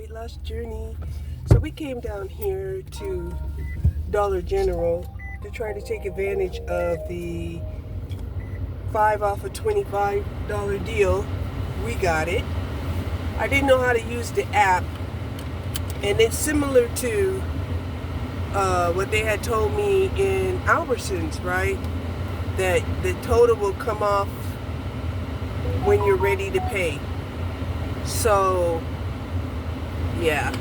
weight loss journey. So we came down here to Dollar General to try to take advantage of the 5 off a $25 deal. We got it. I didn't know how to use the app, and it's similar to what they had told me in Albertsons, right? That the total will come off when you're ready to pay. So, yeah.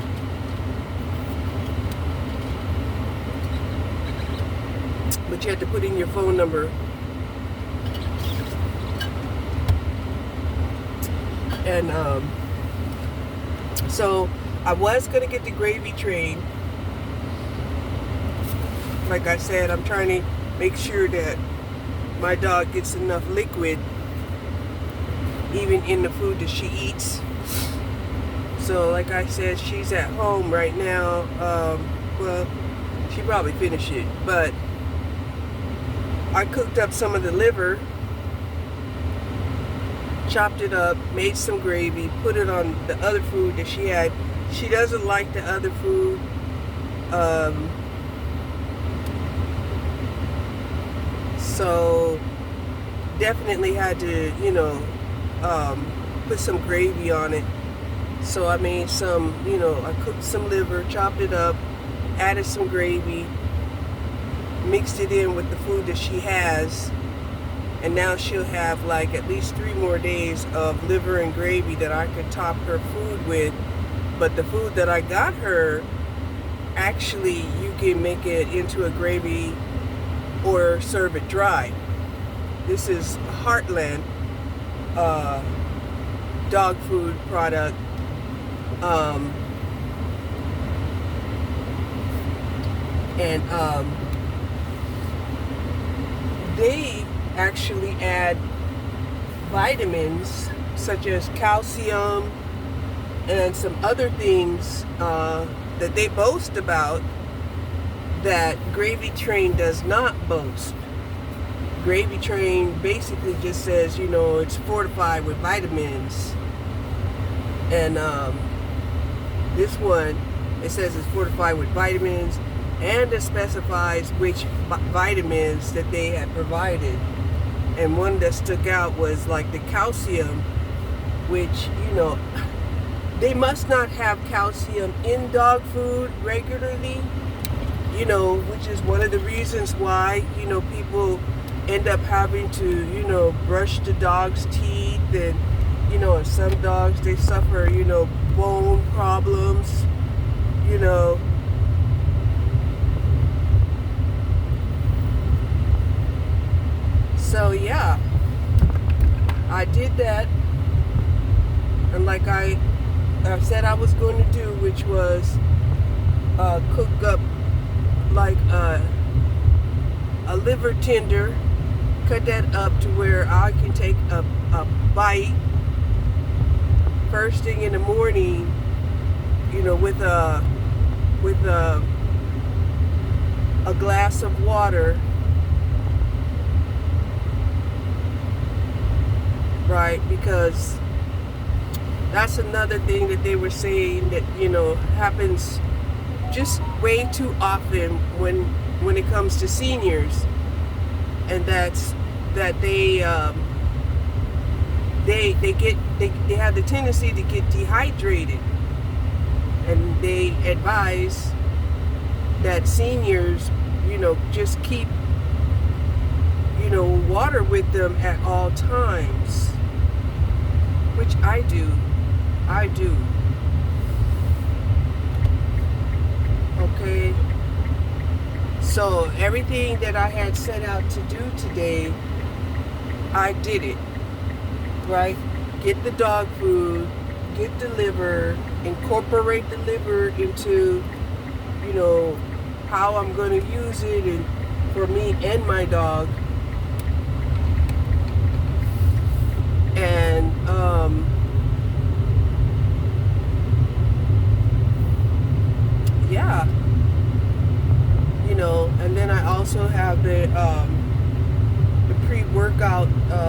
But you have to put in your phone number. And so I was going to get the gravy train. Like I said, I'm trying to make sure that my dog gets enough liquid even in the food that she eats. So like I said, she's at home right now. Well, she probably finished it, but I cooked up some of the liver, chopped it up, made some gravy, put it on the other food that she had. She doesn't like the other food. So definitely had to, put some gravy on it. So I made some, I cooked some liver, chopped it up, added some gravy, mixed it in with the food that she has, and now she'll have like at least 3 more days of liver and gravy that I could top her food with. But the food that I got her, actually you can make it into a gravy or serve it dry. This is Heartland dog food product. They actually add vitamins such as calcium and some other things that they boast about that Gravy Train does not boast. Gravy Train basically just says, it's fortified with vitamins. And this one, it says it's fortified with vitamins, and it specifies which vitamins that they had provided. And one that stuck out was like the calcium, which, they must not have calcium in dog food regularly, which is one of the reasons why, people end up having to, brush the dog's teeth. And, and some dogs, they suffer, bone problems, So yeah, I did that, and like I said I was going to do, which was cook up like a liver tender, cut that up to where I can take a bite first thing in the morning, with a glass of water. Right, because that's another thing that they were saying that, happens just way too often when it comes to seniors, and that's that they have the tendency to get dehydrated, and they advise that seniors, just keep water with them at all times, which I do. Okay, so everything that I had set out to do today, I did it, right? Get the dog food, get the liver, incorporate the liver into, how I'm going to use it, and for me and my dog. And yeah, and then I also have the pre-workout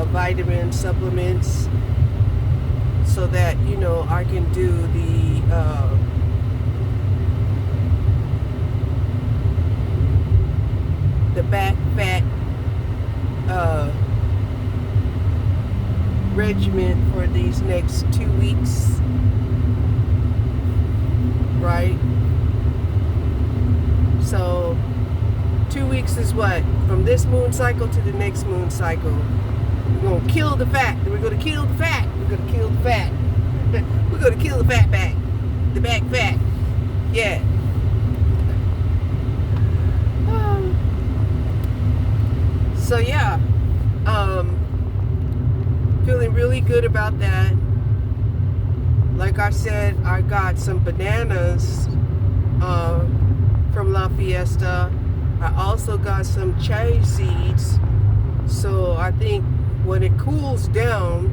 vitamin supplements, so that I can do the the back fat regimen for these next 2 weeks, right? So 2 weeks is what? From this moon cycle to the next moon cycle. We're going to kill the fat. We're going to kill the fat. We're going to kill the fat. We're going to kill the fat back. The back fat. Yeah. So yeah. Feeling really good about that. Like I said, I got some bananas from La Fiesta. I also got some chia seeds. So I think when it cools down,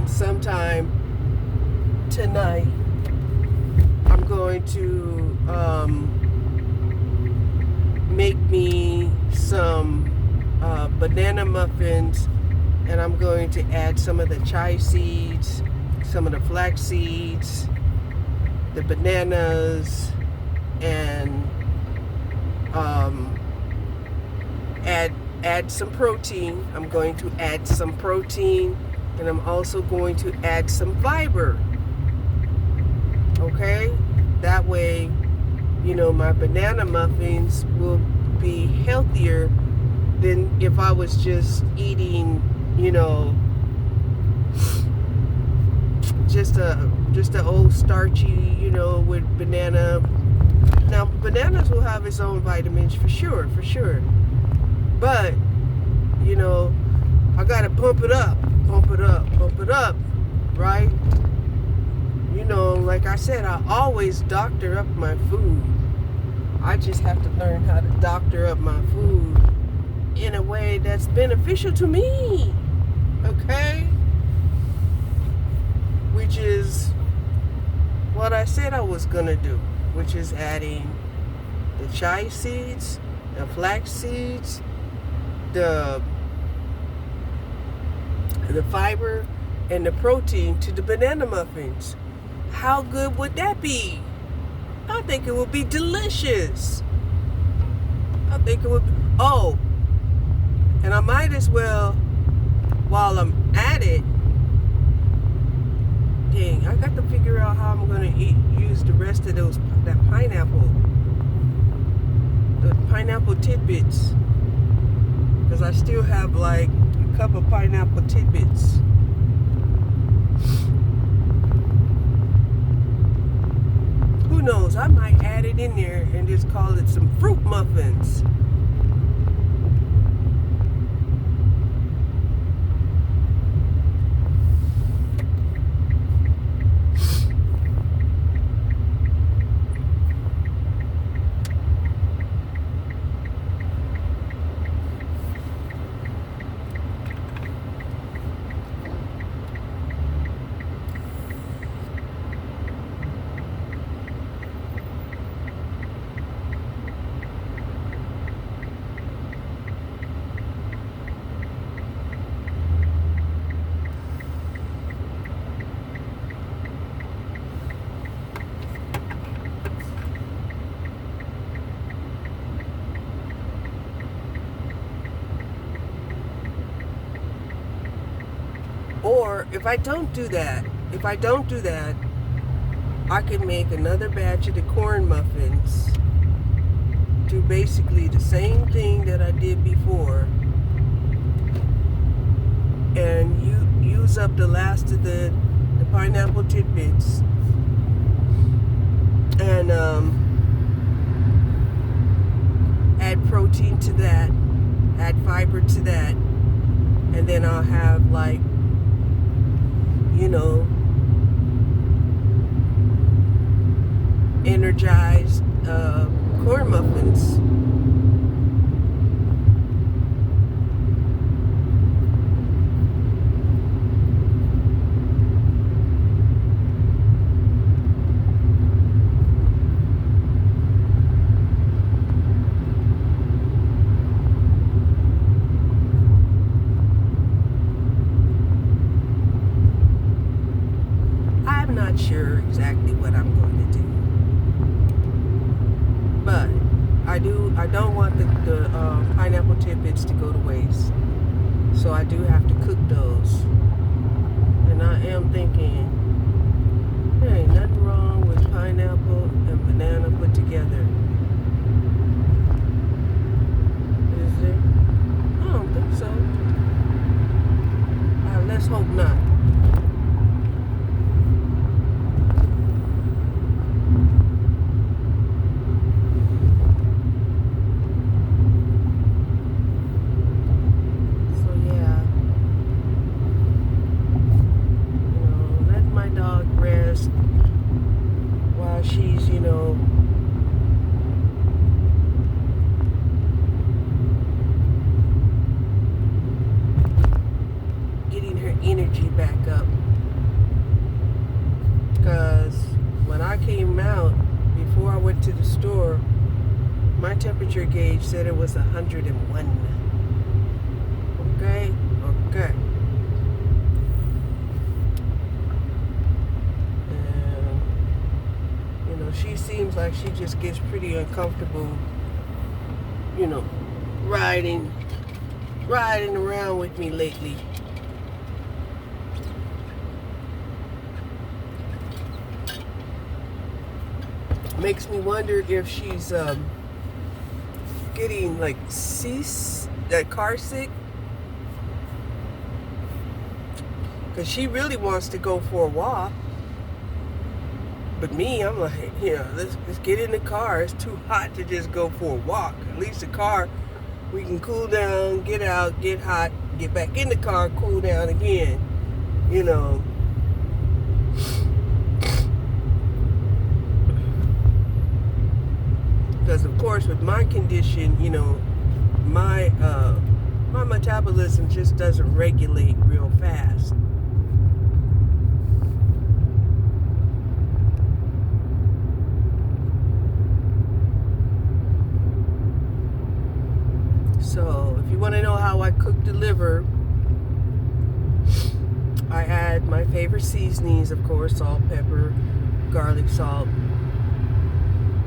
sometime tonight, I'm going to make me some banana muffins, and I'm going to add some of the chia seeds, some of the flax seeds, the bananas, and add some protein. I'm going to add some protein, and I'm also going to add some fiber. Okay? That way, you know, my banana muffins will be healthier than if I was just eating, you know, just a old starchy, you know, with banana. Now, bananas will have its own vitamins for sure. But, you know, I gotta pump it up, right? You know, like I said, I always doctor up my food. I just have to learn how to doctor up my food in a way that's beneficial to me, okay? Which is what I said I was gonna do, which is adding the chia seeds, the flax seeds, the fiber, and the protein to the banana muffins. How good would that be? I think it would be delicious. I think it would be, oh, and I might as well, while I'm at it, dang, I got to figure out how I'm gonna use the rest of that pineapple, the pineapple tidbits, because I still have like a cup of pineapple tidbits. Who knows? I might add it in there and just call it some fruit muffins. Or if I don't do that, I can make another batch of the corn muffins, do basically the same thing that I did before, and use up the last of the pineapple tidbits, and add protein to that, add fiber to that, and then I'll have, like, you know, energized corn muffins. I'm not sure exactly what I'm going to do, but I don't want the pineapple tidbits to go to waste. So I do have to cook those. And I am thinking, there ain't nothing wrong with pineapple and banana put together. Is there? I don't think so. Let's hope not. She's, getting her energy back up. Because when I came out, before I went to the store, my temperature gauge said it was 101. Okay? Okay. She seems like she just gets pretty uncomfortable, riding around with me lately. Makes me wonder if she's getting like car sick. Because she really wants to go for a walk. But me, I'm like, let's get in the car. It's too hot to just go for a walk. At least the car, we can cool down, get out, get hot, get back in the car, cool down again. Because of course, with my condition, my metabolism just doesn't regulate real fast. So, if you want to know how I cook the liver, I add my favorite seasonings, of course, salt, pepper, garlic, salt.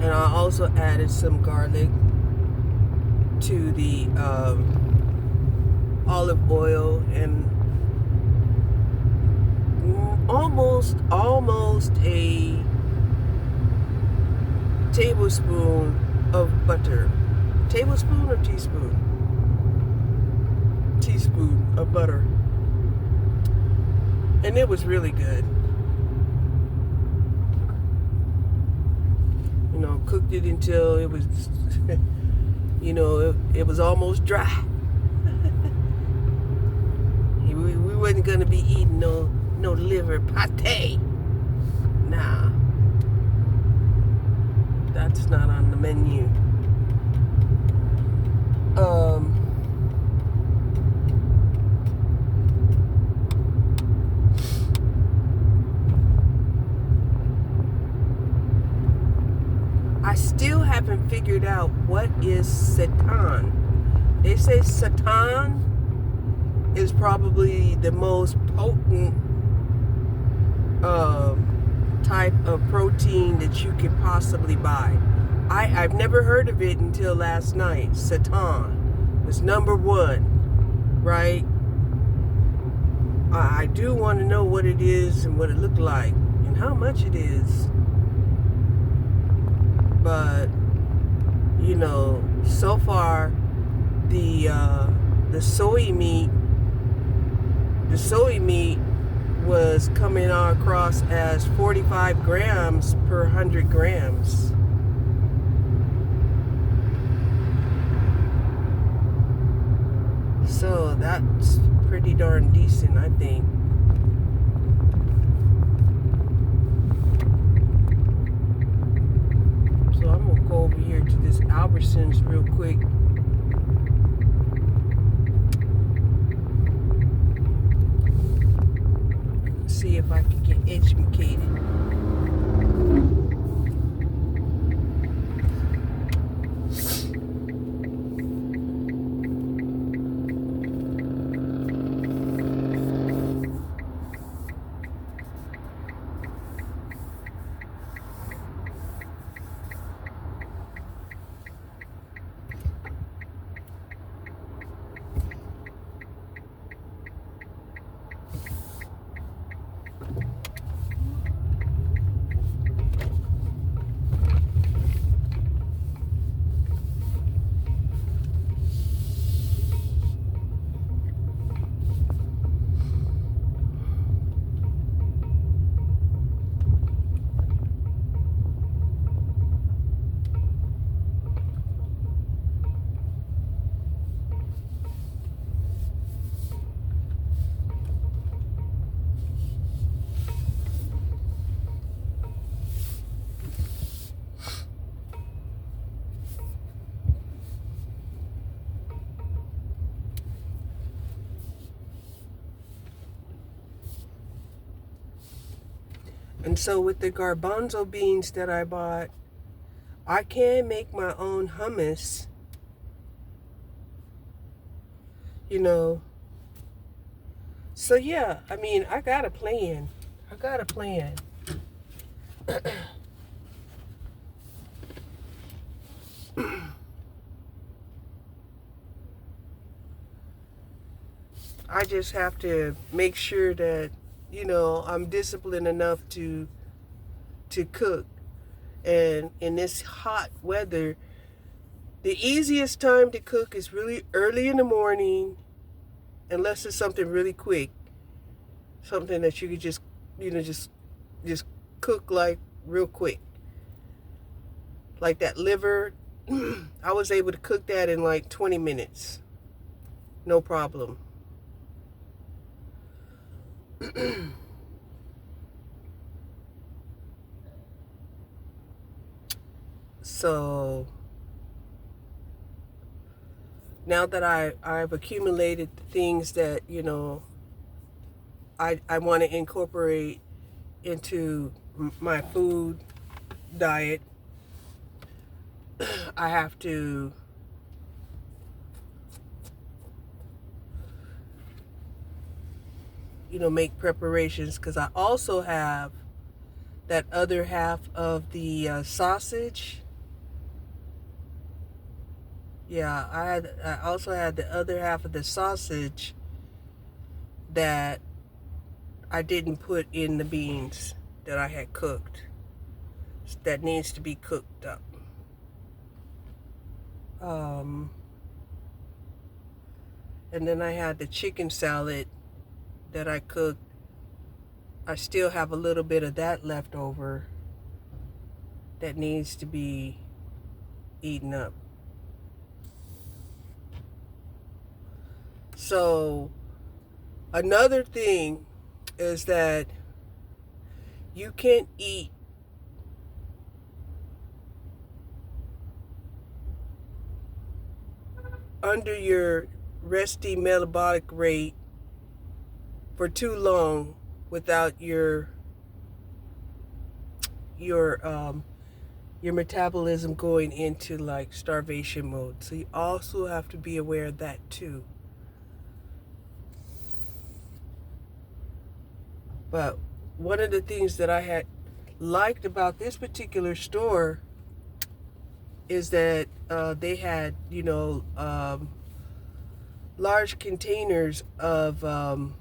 And I also added some garlic to the olive oil and almost a tablespoon of butter. Tablespoon or teaspoon? Teaspoon of butter. And it was really good. Cooked it until it was, it was almost dry. we wasn't going to be eating no liver pate. Nah. That's not on the menu. I still haven't figured out what is seitan. They say seitan is probably the most potent type of protein that you could possibly buy. I've never heard of it until last night. Seitan was number one, right? I do want to know what it is and what it looked like and how much it is. But so far the soy meat was coming across as 45 grams per 100 grams. So that's pretty darn decent, I think. So I'm gonna go over here to this Albertsons real quick. See if I can get educated. And so with the garbanzo beans that I bought, I can make my own hummus, you know. So yeah, I mean, I got a plan. I just have to make sure that, you know, I'm disciplined enough to cook. And in this hot weather, the easiest time to cook is really early in the morning, unless it's something really quick. Something that you could just, you know, just cook like real quick. Like that liver, I was able to cook that in like 20 minutes. No problem. So now that I've accumulated the things that, you know, I want to incorporate into my food diet, I have to make preparations, because I also have that other half of the sausage. Yeah, I also had the other half of the sausage that I didn't put in the beans that I had cooked. That needs to be cooked up. And then I had the chicken salad that I cooked. I still have a little bit of that left over that needs to be eaten up. So another thing is that you can't eat under your resting metabolic rate for too long without your metabolism going into like starvation mode. So you also have to be aware of that too. But one of the things that I had liked about this particular store is that they had, large containers of and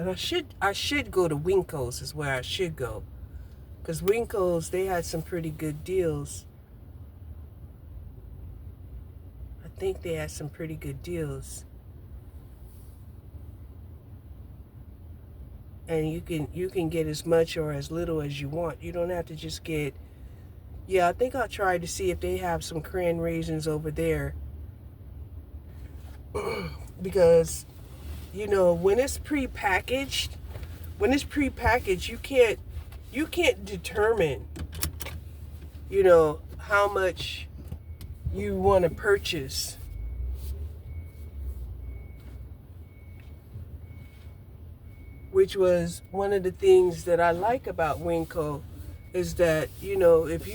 I should go to Winkos is where I should go, because Winkos, they had some pretty good deals. I think they had some pretty good deals. And you can get as much or as little as you want. You don't have to just get. Yeah, I think I'll try to see if they have some cran raisins over there. Because, when it's prepackaged, you can't determine, how much you want to purchase. Which was one of the things that I like about Winco, is that, if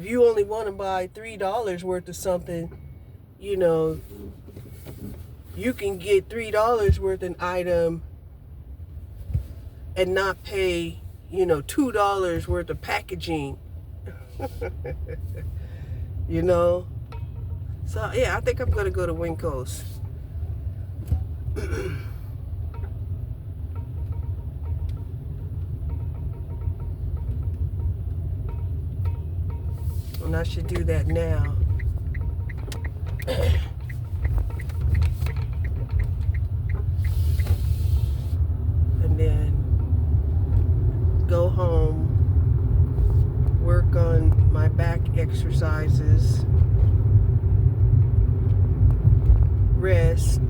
you only want to buy $3 worth of something, you can get $3 worth of an item and not pay, $2 worth of packaging. So yeah, I think I'm gonna go to Winco's. And I should do that now. And then go home, work on my back exercises, rest,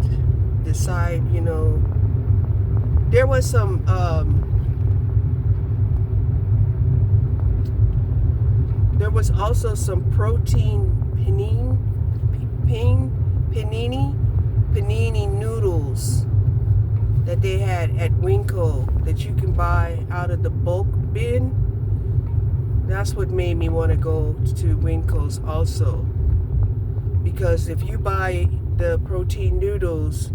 decide, there was some there was also some protein ping panini noodles that they had at Winco that you can buy out of the bulk bin. That's what made me want to go to Winco's also. Because if you buy the protein noodles,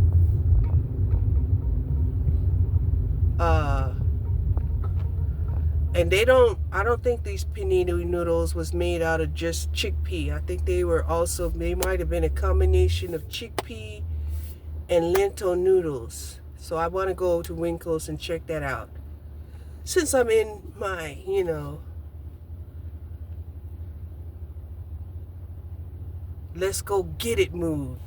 and I don't think these panini noodles was made out of just chickpea. I think they might have been a combination of chickpea and lentil noodles. So I want to go to Winco's and check that out. Since I'm in my, let's go get it mood.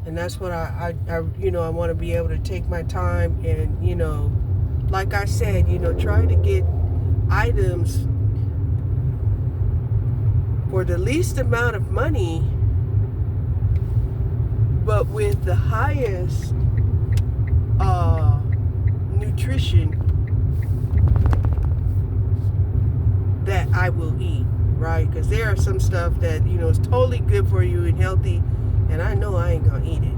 And that's what I want to be able to take my time and, like I said, try to get items for the least amount of money, but with the highest nutrition that I will eat, right? Because there are some stuff that, is totally good for you and healthy, and I know I ain't gonna eat it.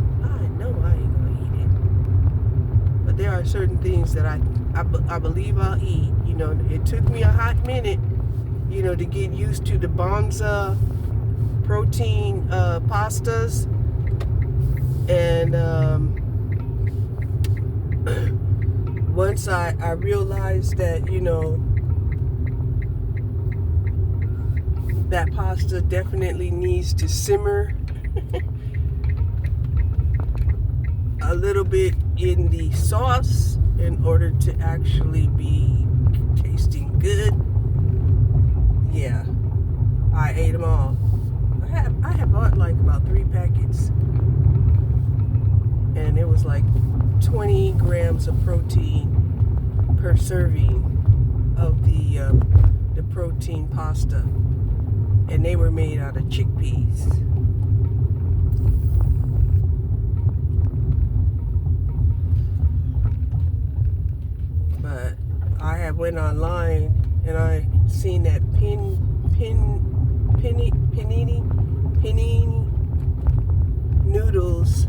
But there are certain things that I believe I'll eat. It took me a hot minute, to get used to the Bonza protein pastas. And once I realized that, that pasta definitely needs to simmer a little bit in the sauce in order to actually be tasting good. Yeah, I ate them all. I had bought like about 3 packets, and it was like 20 grams of protein per serving of the protein pasta, and they were made out of chickpeas. But I had went online and I seen that panini noodles,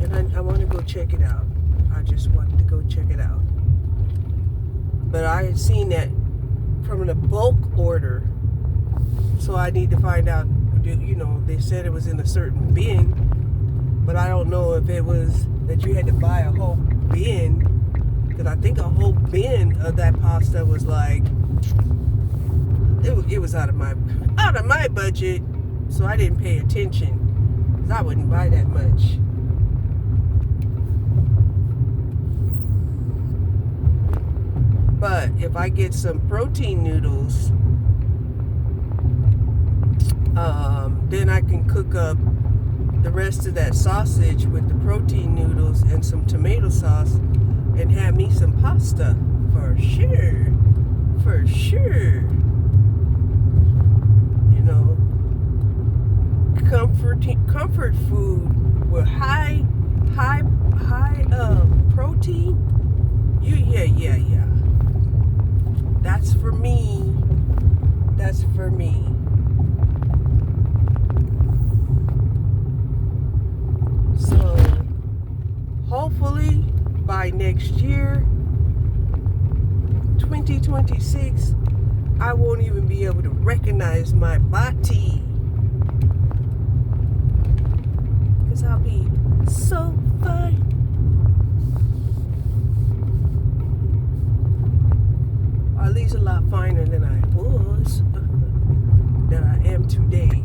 and I want to go check it out. I just wanted to go check it out. But I had seen that from the bulk order, so I need to find out. They said it was in a certain bin, but I don't know if it was that you had to buy a whole bin, because I think a whole bin of that pasta was like, it was out of my budget, so I didn't pay attention, because I wouldn't buy that much. But if I get some protein noodles, then I can cook up the rest of that sausage with the protein noodles and some tomato sauce and have me some pasta for sure. For sure. Comfort food with high protein. Yeah. That's for me. That's for me. So hopefully by next year, 2026, I won't even be able to recognize my body, because I'll be so fine. Or at least a lot finer than I was, than I am today.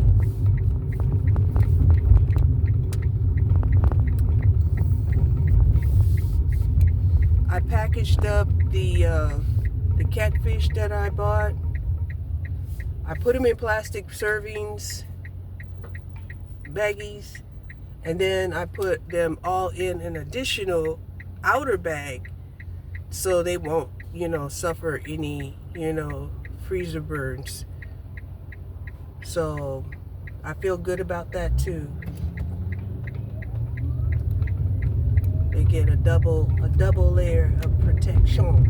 I packaged up the catfish that I bought. I put them in plastic servings, baggies, and then I put them all in an additional outer bag so they won't, suffer any, freezer burns. So I feel good about that too. They get a double layer of protection.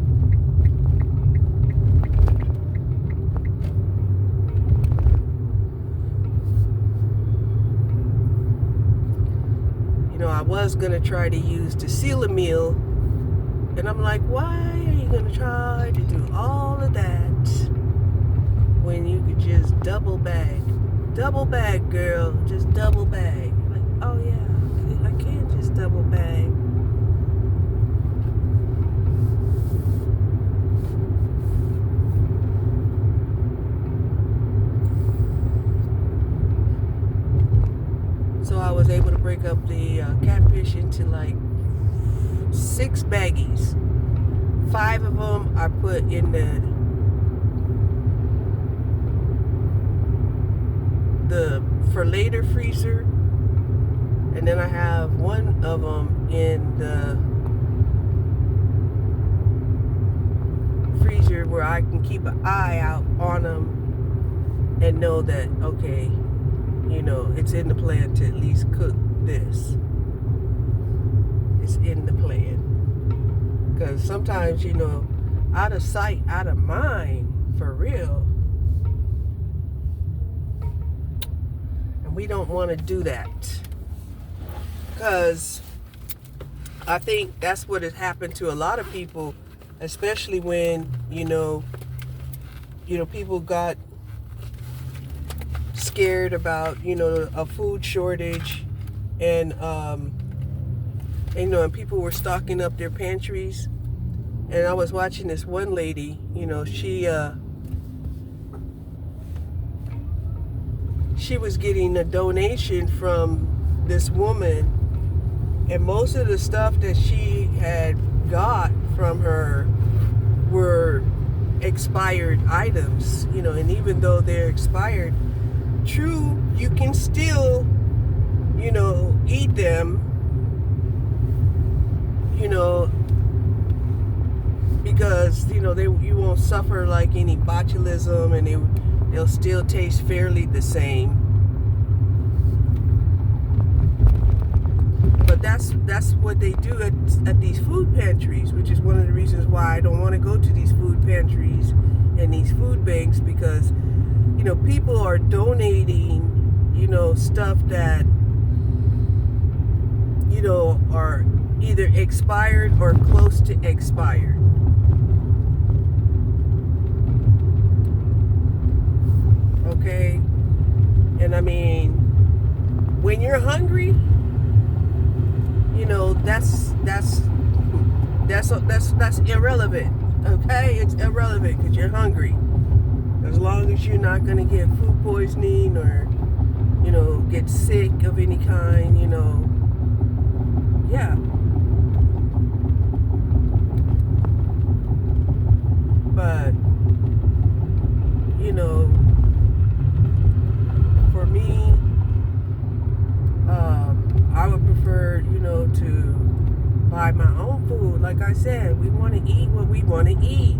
was going to try to use the seal a meal. And I'm like, why are you going to try to do all of that when you could just double bag? Double bag, girl. Just double bag. Like, oh yeah, I can't just double bag. So I was able to break up the catfish into like 6 baggies. 5 of them I put in the for later freezer, and then I have 1 of them in the freezer where I can keep an eye out on them and know that, okay, you know, it's in the plan to at least cook this. It's in the plan. Because sometimes, you know, out of sight, out of mind, for real. And we don't want to do that. Because I think that's what has happened to a lot of people, especially when, you know, people got scared about, you know, a food shortage, and you know, and people were stocking up their pantries. And I was watching this one lady, you know, she was getting a donation from this woman, and most of the stuff that she had got from her were expired items, you know, and even though they're expired, true, you can still, you know, eat them, you know, because, you know, you won't suffer like any botulism, and they'll still taste fairly the same. But that's what they do at these food pantries, which is one of the reasons why I don't want to go to these food pantries and these food banks, because, you know, people are donating, you know, stuff that, you know, are either expired or close to expired. Okay? And I mean, when you're hungry, you know, that's irrelevant. Okay? It's irrelevant because you're hungry. As long as you're not going to get food poisoning or, you know, get sick of any kind, you know, yeah. But, you know, for me, I would prefer, you know, to buy my own food. Like I said, we want to eat what we want to eat.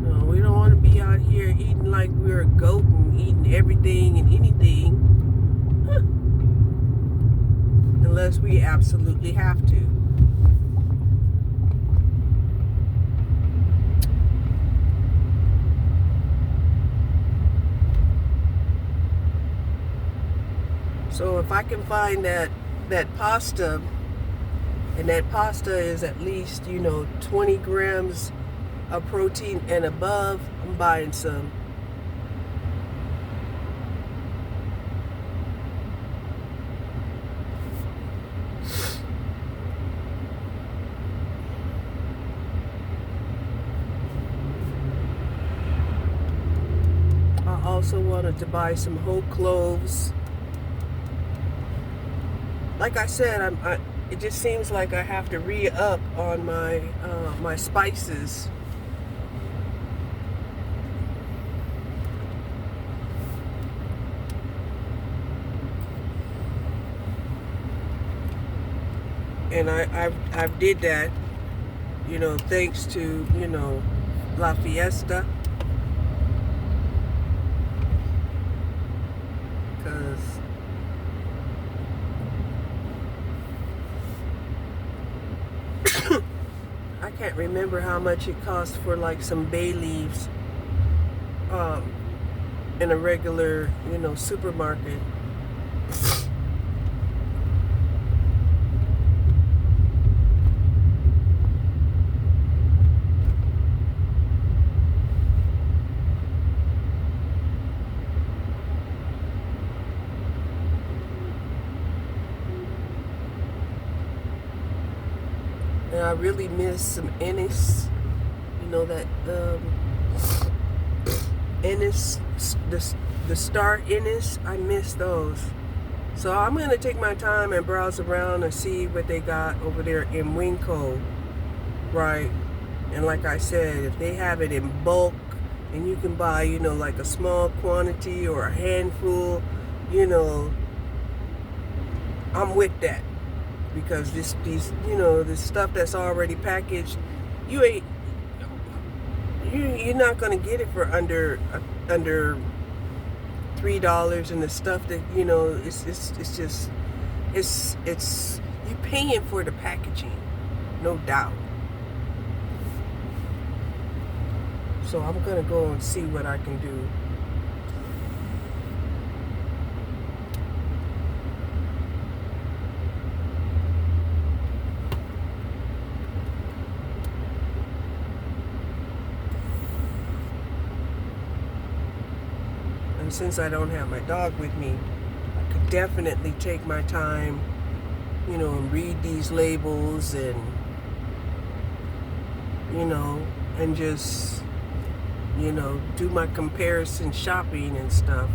No, we don't want to be out here eating like we're a goat and eating everything and anything. Unless we absolutely have to. So if I can find that pasta, and that pasta is at least, you know, 20 grams of protein and above, I'm buying some. I also wanted to buy some whole cloves. Like I said, it just seems like I have to re-up on my my spices. And I've did that, you know, thanks to, you know, La Fiesta. Because I can't remember how much it costs for like some bay leaves. in a regular, supermarket. And I really miss some Ennis, that Ennis, the Star Ennis. I miss those. So I'm going to take my time and browse around and see what they got over there in Winco, right? And like I said, if they have it in bulk and you can buy, like a small quantity or a handful, I'm with that. Because this stuff that's already packaged, you're not going to get it for under $3, and the stuff that it's you're paying for the packaging, no doubt. So I'm gonna go and see what I can do. And since I don't have my dog with me, I could definitely take my time, and read these labels and, and just, do my comparison shopping and stuff.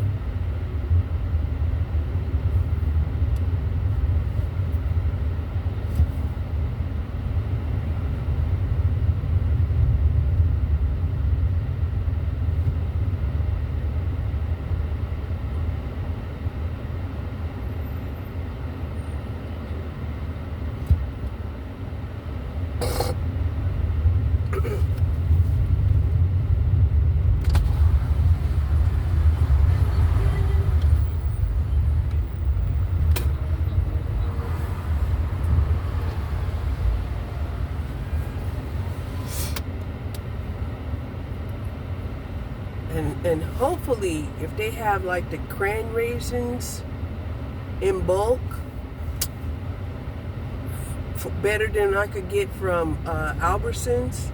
And hopefully, if they have like the cran raisins in bulk, better than I could get from Albertsons,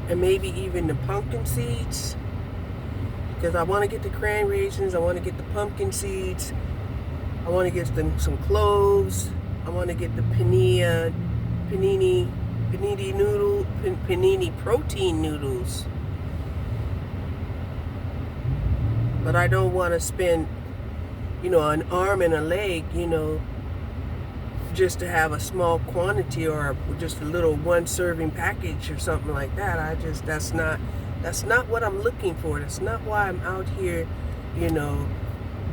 and maybe even the pumpkin seeds, because I want to get the cran raisins, I want to get the pumpkin seeds, I want to get some cloves, I want to get the panini protein noodles. But I don't want to spend, an arm and a leg, just to have a small quantity or just a little one serving package or something like that. That's not what I'm looking for. That's not why I'm out here,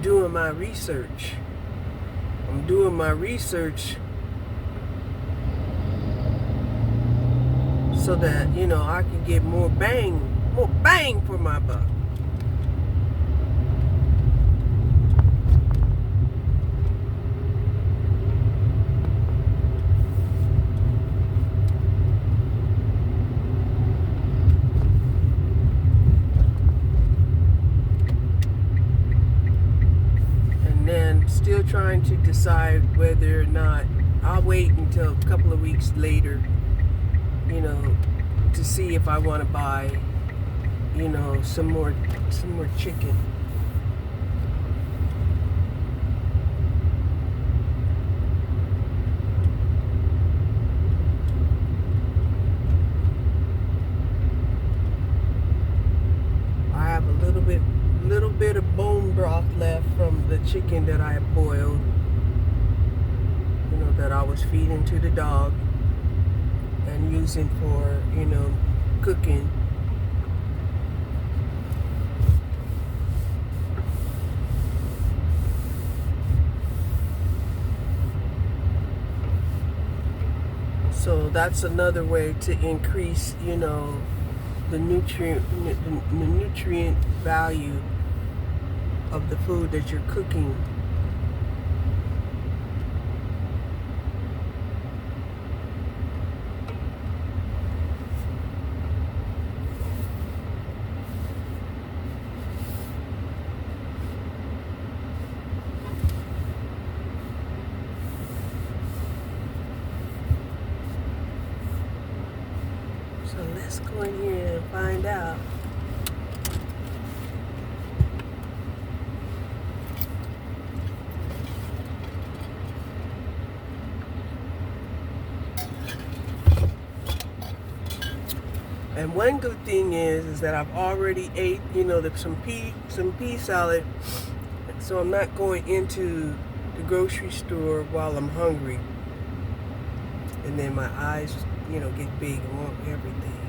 doing my research. I'm doing my research so that, I can get more bang for my buck. And then still trying to decide whether or not I'll wait until a couple of weeks later, to see if I want to buy, some more chicken. I have a little bit of bone broth left from the chicken that I boiled, that I was feeding to the dog and using for, cooking. So that's another way to increase, the nutrient value of the food that you're cooking. go in here and find out. And one good thing is that I've already ate, some pea salad, so I'm not going into the grocery store while I'm hungry. And then my eyes, get big and want everything.